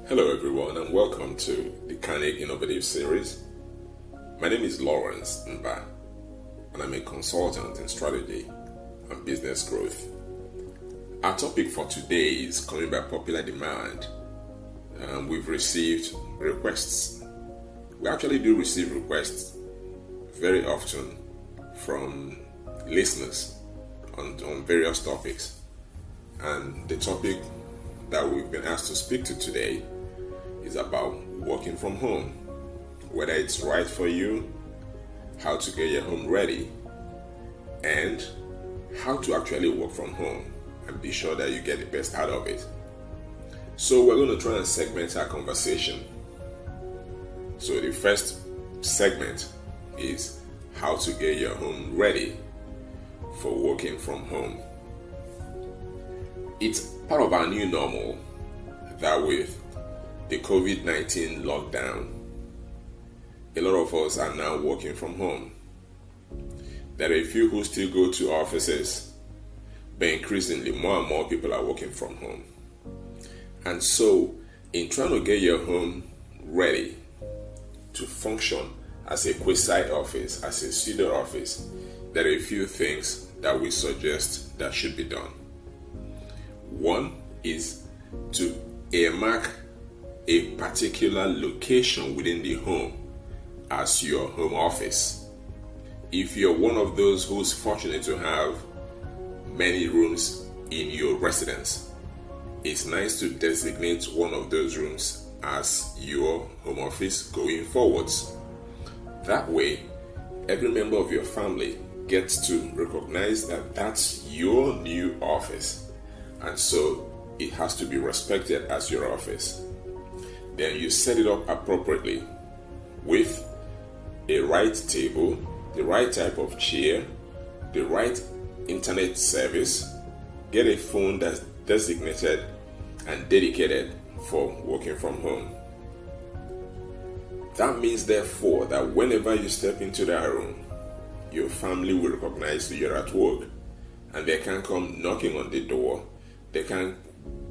Hello everyone and welcome to the Carnegie Innovative Series. My name is Lawrence Mba and I'm a consultant in strategy and business growth. Our topic for today is coming by popular demand. We've received requests. We actually do receive requests very often from listeners on various topics. And the topic that we've been asked to speak to today is about working from home, whether it's right for you, how to get your home ready, and how to actually work from home and be sure that you get the best out of it. So we're going to try and segment our conversation. So the first segment is how to get your home ready for working from home. It's part of our new normal that with the COVID-19 lockdown, a lot of us are now working from home. There are a few who still go to offices, but increasingly more and more people are working from home. And so, in trying to get your home ready to function as a quasi office, as a pseudo office, there are a few things that we suggest that should be done. One is to earmark a particular location within the home as your home office. If you're one of those who's fortunate to have many rooms in your residence, it's nice to designate one of those rooms as your home office going forwards. That way, every member of your family gets to recognize that that's your new office, and so it has to be respected as your office. Then you set it up appropriately with a right table, the right type of chair, the right internet service. Get a phone that's designated and dedicated for working from home. That means therefore that whenever you step into that room, your family will recognize that you're at work, and they can come knocking on the door. They can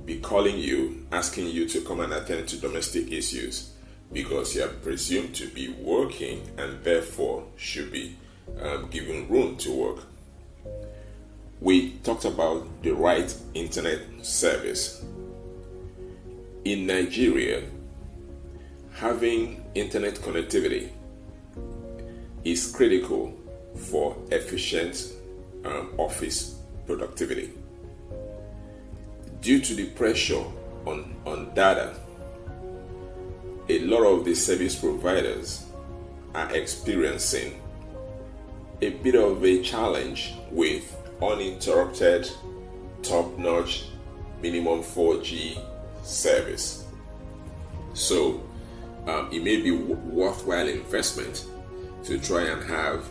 be calling you, asking you to come and attend to domestic issues, because you are presumed to be working and therefore should be given room to work. We talked about the right internet service. In Nigeria, having internet connectivity is critical for efficient office productivity. Due to the pressure on data, a lot of the service providers are experiencing a bit of a challenge with uninterrupted, top-notch, minimum 4G service. So it may be worthwhile investment to try and have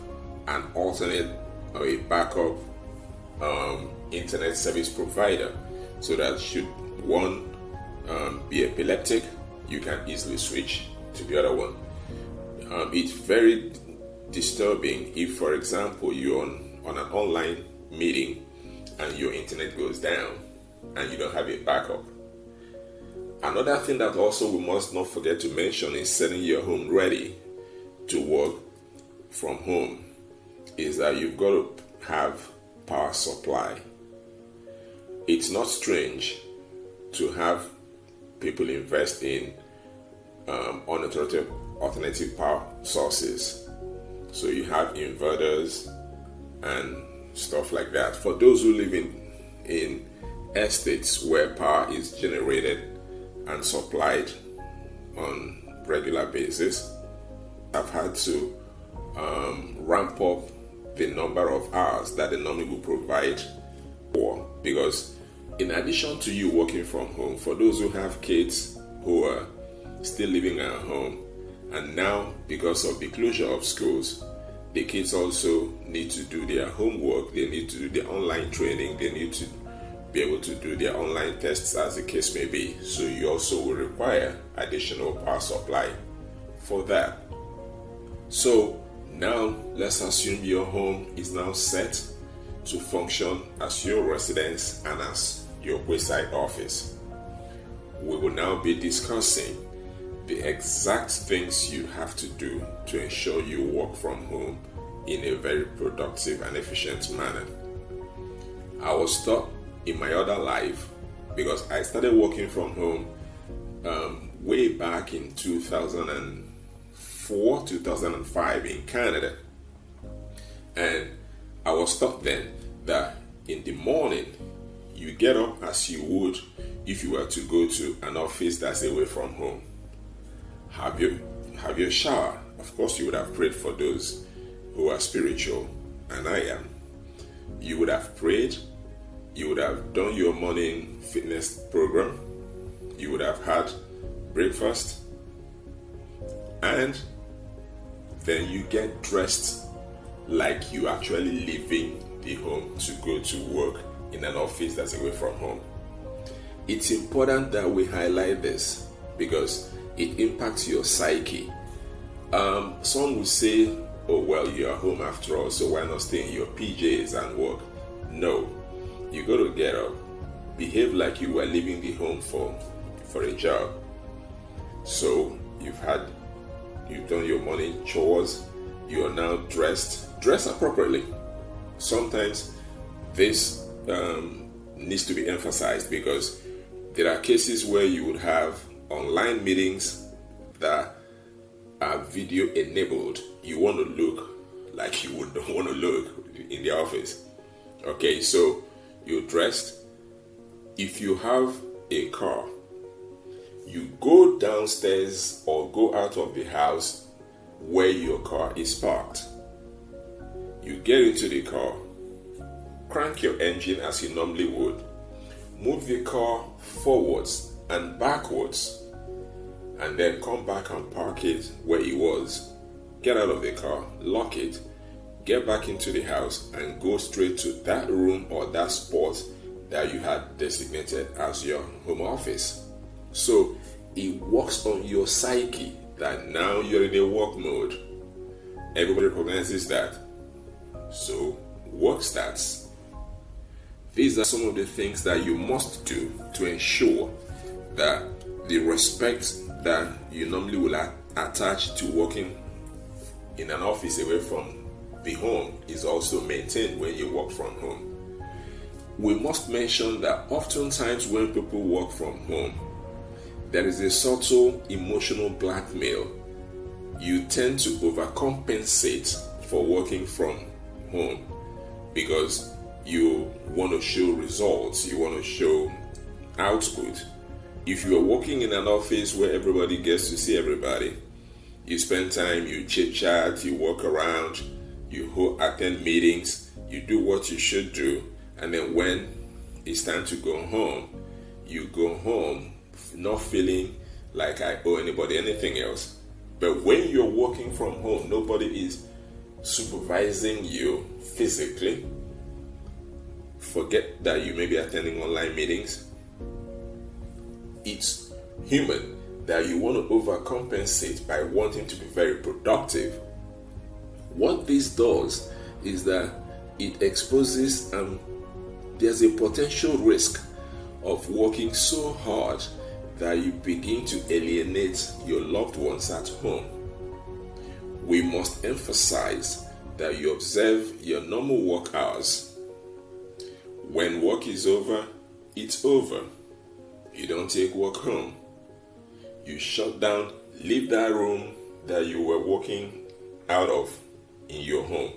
an alternate or a backup internet service provider, so that should one be epileptic, you can easily switch to the other one. It's very disturbing if, for example, you're on an online meeting and your internet goes down and you don't have a backup. Another thing that also we must not forget to mention is setting your home ready to work from home is that you've got to have power supply. It's not strange to have people invest in alternative power sources. So you have inverters and stuff like that. For those who live in estates where power is generated and supplied on regular basis, I've had to ramp up the number of hours that the normally will provide for, because in addition to you working from home, for those who have kids who are still living at home, and now because of the closure of schools, the kids also need to do their homework, they need to do their online training, they need to be able to do their online tests as the case may be. So you also will require additional power supply for that. So now let's assume your home is now set to function as your residence and as your wayside office. We will now be discussing the exact things you have to do to ensure you work from home in a very productive and efficient manner. I was taught in my other life, because I started working from home way back in 2004, 2005 in Canada. And I was taught then that in the morning, you get up as you would if you were to go to an office that's away from home. Have your shower. Of course, you would have prayed for those who are spiritual, and I am. You would have prayed. You would have done your morning fitness program. You would have had breakfast, and then you get dressed like you actually leaving the home to go to work in an office that's away from home. It's important that we highlight this because it impacts your psyche. Some will say, oh well, you're home after all, so why not stay in your PJs and work? No, you got to get up, behave like you were leaving the home for a job. So you've done your morning chores, you are now dress appropriately. Sometimes this needs to be emphasized because there are cases where you would have online meetings that are video enabled. You want to look like you would want to look in the office. Okay, so you're dressed. If you have a car, you go downstairs or go out of the house where your car is parked. You get into the car, crank your engine as you normally would, move the car forwards and backwards, and then come back and park it where it was. Get out of the car, lock it, get back into the house, and go straight to that room or that spot that you had designated as your home office. So it works on your psyche that now you're in a work mode. Everybody recognizes that. So work starts. These are some of the things that you must do to ensure that the respect that you normally will attach to working in an office away from the home is also maintained when you work from home. We must mention that oftentimes when people work from home, there is a subtle emotional blackmail. You tend to overcompensate for working from home because you want to show results, you want to show output. If you are working in an office where everybody gets to see everybody, you spend time, you chit chat, you walk around, you attend meetings, you do what you should do, and then when it's time to go home, you go home not feeling like I owe anybody anything else. But when you're working from home, nobody is supervising you physically. Forget that you may be attending online meetings. It's human that you want to overcompensate by wanting to be very productive. What this does is that it exposes there's a potential risk of working so hard that you begin to alienate your loved ones at home. We must emphasize that you observe your normal work hours. When work is over, it's over. You don't take work home. You shut down, leave that room that you were working out of in your home.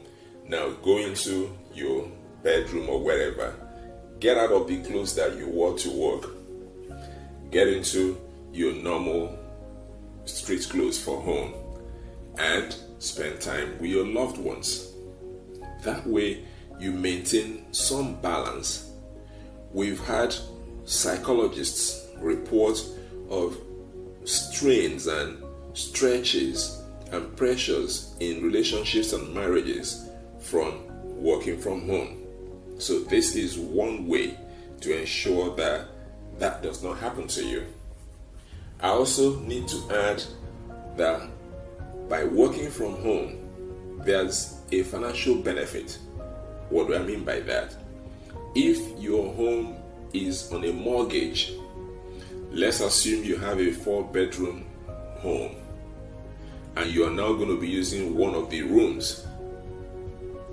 Now go into your bedroom or wherever. Get out of the clothes that you wore to work. Get into your normal street clothes for home and spend time with your loved ones. That way you maintain some balance. We've had psychologists report of strains and stretches and pressures in relationships and marriages from working from home. So this is one way to ensure that that does not happen to you. I also need to add that by working from home, there's a financial benefit. What do I mean by that? If your home is on a mortgage, let's assume you have a 4-bedroom home and you are now going to be using one of the rooms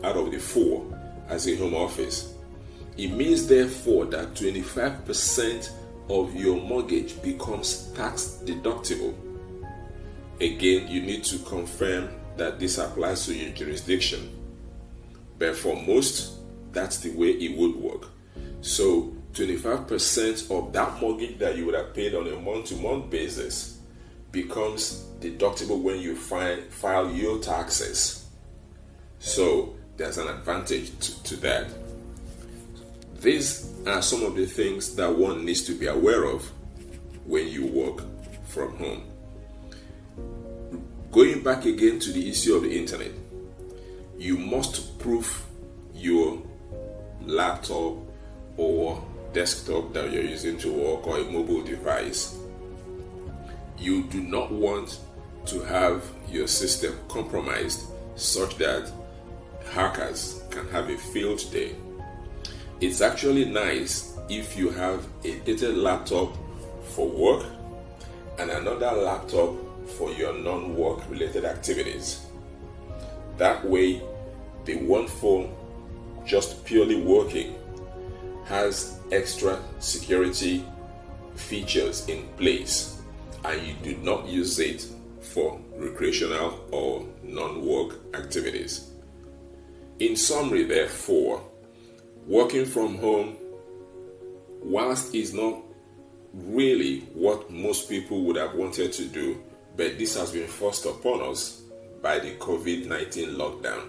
out of the 4 as a home office. It means therefore that 25% of your mortgage becomes tax deductible. Again, you need to confirm that this applies to your jurisdiction. But for most, that's the way it would work. So 25% of that mortgage that you would have paid on a month-to-month basis becomes deductible when you file your taxes. So there's an advantage to that. These are some of the things that one needs to be aware of when you work from home. Going back again to the issue of the internet, you must proof your laptop or desktop that you're using to work, or a mobile device. You do not want to have your system compromised such that hackers can have a field day. It's actually nice if you have a dated laptop for work and another laptop for your non-work related activities. That way, the one for just purely working has extra security features in place, and you do not use it for recreational or non-work activities. In summary, therefore, working from home, whilst is not really what most people would have wanted to do, but this has been forced upon us by the COVID-19 lockdown.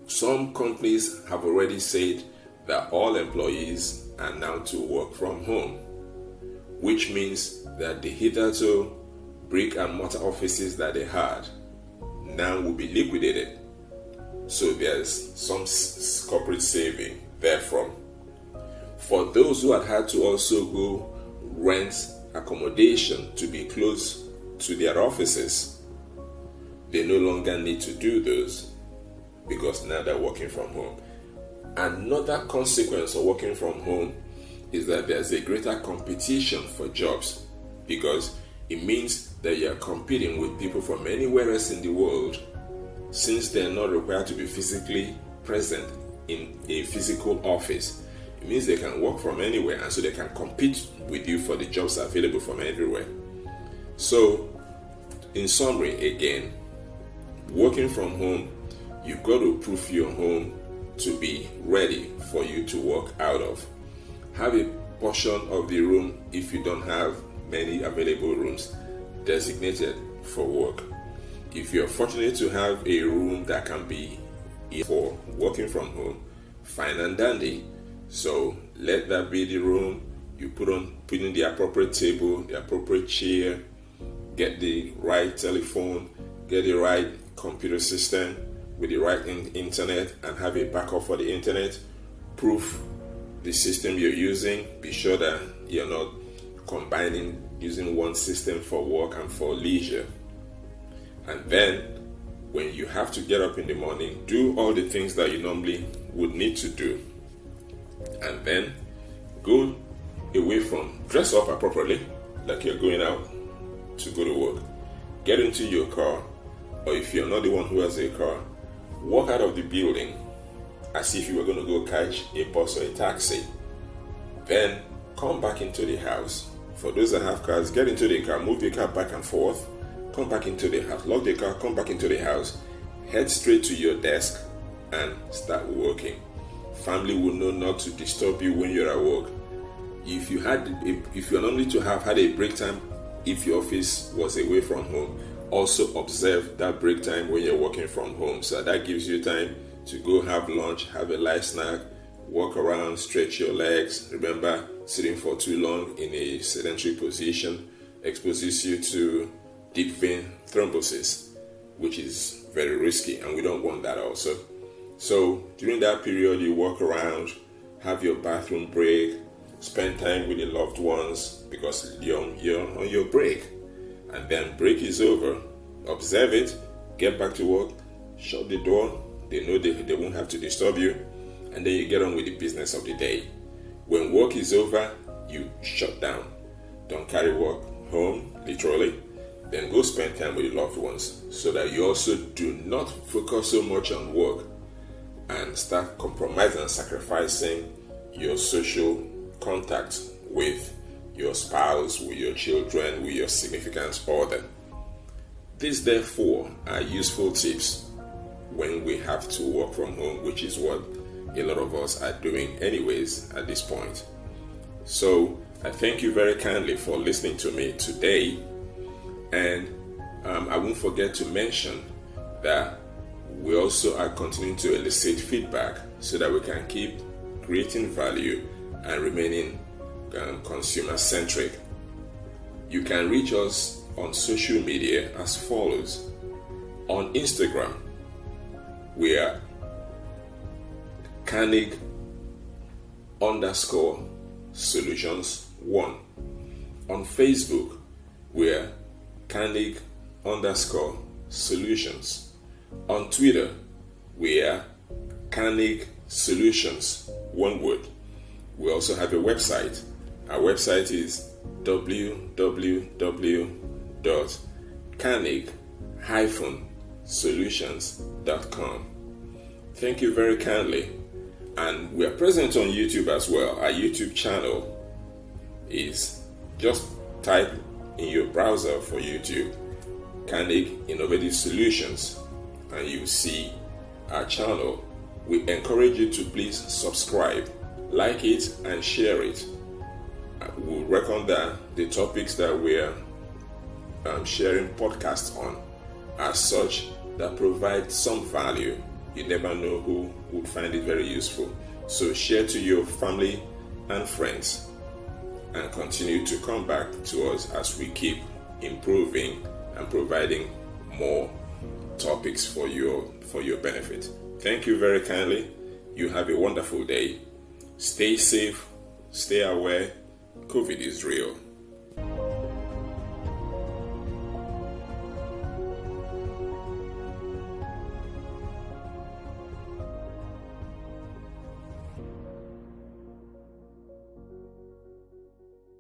Some companies have already said that all employees are now to work from home, which means that the hitherto brick and mortar offices that they had now will be liquidated. So there's some corporate saving therefrom. For those who had to also go rent accommodation to be close to their offices, they no longer need to do those because now they're working from home. Another consequence of working from home is that there's a greater competition for jobs, because it means that you're competing with people from anywhere else in the world. Since they're not required to be physically present in a physical office, it means they can work from anywhere, and so they can compete with you for the jobs available from everywhere. So, in summary, again, working from home, you've got to proof your home to be ready for you to work out of. Have a portion of the room, if you don't have many available rooms, designated for work. If you're fortunate to have a room that can be for working from home, fine and dandy. So let that be the room. You put in the appropriate table, the appropriate chair, get the right telephone, get the right computer system with the right internet, and have a backup for the internet. Proof the system you're using. Be sure that you're not combining using one system for work and for leisure. And then when you have to get up in the morning, do all the things that you normally would need to do. And then go away from, dress up appropriately like you're going out to go to work. Get into your car, or if you're not the one who has a car, walk out of the building as if you were going to go catch a bus or a taxi. Then come back into the house. For those that have cars, get into the car, move the car back and forth, come back into the house, lock the car, come back into the house, head straight to your desk and start working. Family will know not to disturb you when you're at work. If you're normally to have had a break time, if your office was away from home, also observe that break time when you're working from home. So that gives you time to go have lunch, have a light snack, walk around, stretch your legs. Remember, sitting for too long in a sedentary position exposes you to deep vein thrombosis, which is very risky, and we don't want that also. So during that period, you walk around, have your bathroom break, spend time with your loved ones because you're on your break. And then break is over, observe it, get back to work, shut the door, They know they won't have to disturb you, and then you get on with the business of the day. When work is over, you shut down. Don't carry work home, literally. Then go spend time with your loved ones, so that you also do not focus so much on work and start compromising and sacrificing your social contact with your spouse, with your children, with your significant other. These therefore are useful tips when we have to work from home, which is what a lot of us are doing anyways at this point. So I thank you very kindly for listening to me today, and I won't forget to mention that we also are continuing to elicit feedback so that we can keep creating value and remaining consumer-centric. You can reach us on social media as follows. On Instagram, we are Canig_solutions1. On Facebook, we are Canig_solutions. On Twitter, we are Canig Solutions, one word. We also have a website. Our website is www.canig-solutions.com. Thank you very kindly. And we are present on YouTube as well. Our YouTube channel is, just type in your browser for YouTube, Canig Innovative Solutions, and you see our channel. We encourage you to please subscribe, like it, and share it. We reckon that the topics that we're sharing podcasts on are such that provide some value. You never know who would find it very useful. So share to your family and friends, and continue to come back to us as we keep improving and providing more topics for your benefit. Thank you very kindly. You have a wonderful day. Stay safe, stay aware. COVID is real.